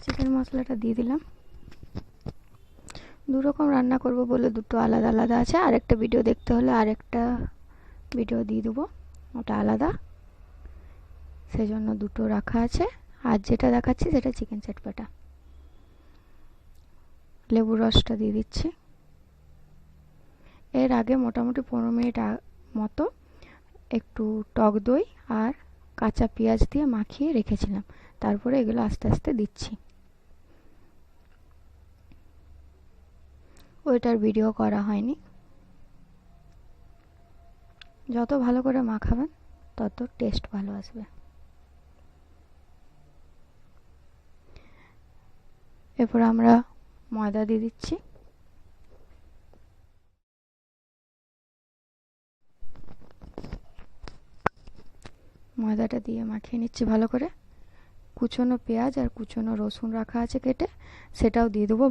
Chicken মশলাটা দিয়ে দিলাম। দু রকম রান্না করব বলে দুটো আলাদা আলাদা আছে, আরেকটা ভিডিও দেখতে হলে আরেকটা ভিডিও দিয়ে দেবো, ওটা আলাদা, সেজন্য দুটো রাখা আছে। আর যেটা দেখাচ্ছি সেটা চিকেন চটপাটা। লেবুর রসটা দিয়ে দিচ্ছি। এর আগে মোটামুটি 15 মিনিট মতো একটু টক দই আর কাঁচা পেঁয়াজ দিয়ে মাখিয়ে রেখেছিলাম, তারপরে এগুলো আস্তে আস্তে দিচ্ছি। ওইটার ভিডিও করা হয়নি। যত ভালো করে মাখাবেন তত টেস্ট ভালো আসবে। এরপর আমরা ময়দা দিয়ে দিচ্ছি। ময়দাটা দিয়ে মাখিয়ে নিচ্ছি ভালো করে। কুচনো পেঁয়াজ আর কুচনো রসুন রাখা আছে কেটে, সেটাও দিয়ে দেবো।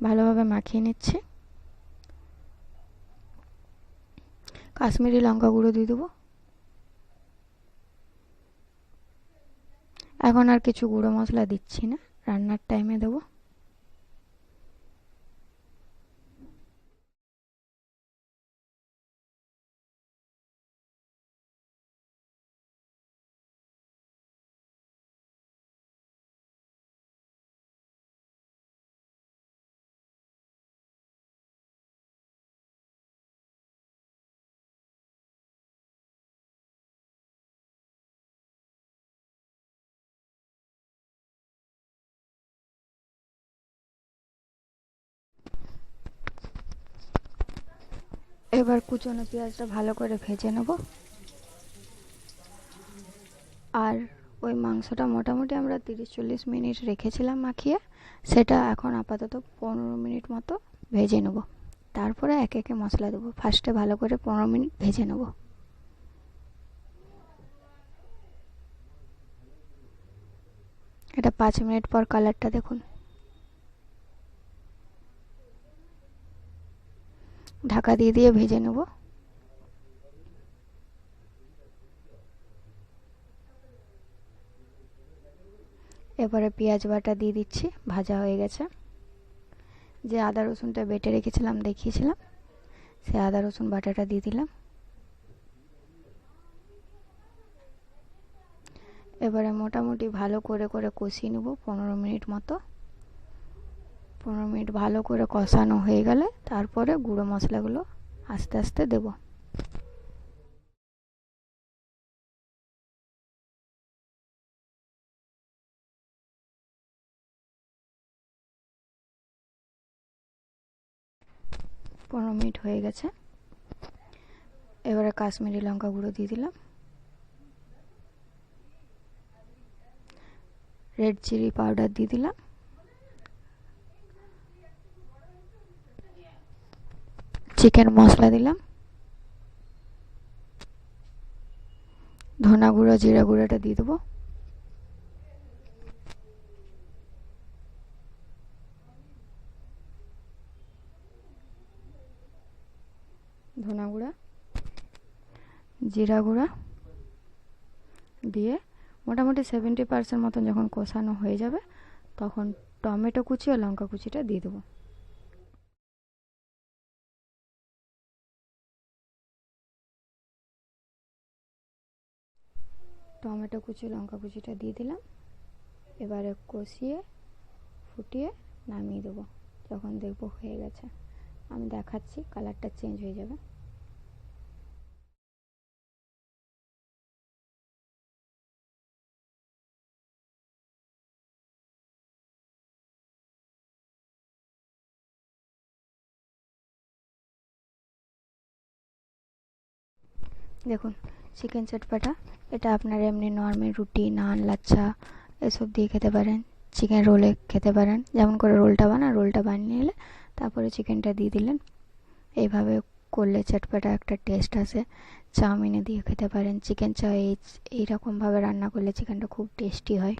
ভালোভাবে মাখিয়ে নিচ্ছি। কাশ্মীরি লঙ্কা গুঁড়ো দিয়ে দেবো। এখন আর কিছু গুঁড়ো মশলা দিচ্ছি না, রান্নার টাইমে দেবো। এবার কুচনো পেঁয়াজটা ভালো করে ভেজে নেব। আর ওই মাংসটা মোটামুটি আমরা 30-40 মিনিট রেখেছিলাম মাখিয়ে, সেটা এখন আপাতত 15 মিনিট মতো ভেজে নেব। তারপরে একে একে মশলা দেবো। ফার্স্টে ভালো করে 15 মিনিট ভেজে নেব। এটা 5 মিনিট পর কালারটা দেখুন। ঢাকা দিয়ে দিয়ে ভেজে নেব। এবারে পেঁয়াজ বাটা দিয়ে দিচ্ছি। ভাজা হয়ে গেছে। যে আদা রসুনটা বেটে রেখেছিলাম দেখিয়েছিলাম, সে আদা রসুন বাটাটা দিয়ে দিলাম। এবারে মোটামুটি ভালো করে কষিয়ে নেব 15 মিনিট মতো। 15 মিনিট ভালো করে কষানো হয়ে গেলে তারপরে গুঁড়ো মশলাগুলো আস্তে আস্তে দেব। পনেরো মিনিট হয়ে গেছে। এবারে কাশ্মীরি লঙ্কা গুঁড়ো দিয়ে দিলাম। রেড চিলি পাউডার দিয়ে দিলাম। চিকেন মশলা দিলাম। ধনা গুঁড়ো জিরা গুঁড়োটা দিয়ে দেবো। ধনা গুঁড়া, জিরা গুঁড়া দিয়ে মোটামুটি 70% মতন যখন কষানো হয়ে যাবে, তখন টমেটো কুচি আর লঙ্কা কুচিটা দিয়ে দেবো। টমেটো কুচি লঙ্কা কুচিটা দিয়ে দিলাম। এবারে কষিয়ে ফুটিয়ে নামিয়ে দেবো। যখন দেখবো হয়ে গেছে, আমি দেখাচ্ছি, কালারটা চেঞ্জ হয়ে যাবে। দেখুন চিকেন চটপাটা। এটা আপনারা এমনি নর্মাল রুটি, নান, লাচ্ছা এসব দিয়ে খেতে পারেন। চিকেন রোলে খেতে পারেন। যেমন করে রোলটা বানান, রোলটা বানিয়ে নিলে তারপরে চিকেনটা দিয়ে দিলেন। এইভাবে করলে চটপাটা একটা টেস্ট আসে। চাউমিনে দিয়ে খেতে পারেন। চিকেন চাও এইরকমভাবে রান্না করলে চিকেনটা খুব টেস্টি হয়।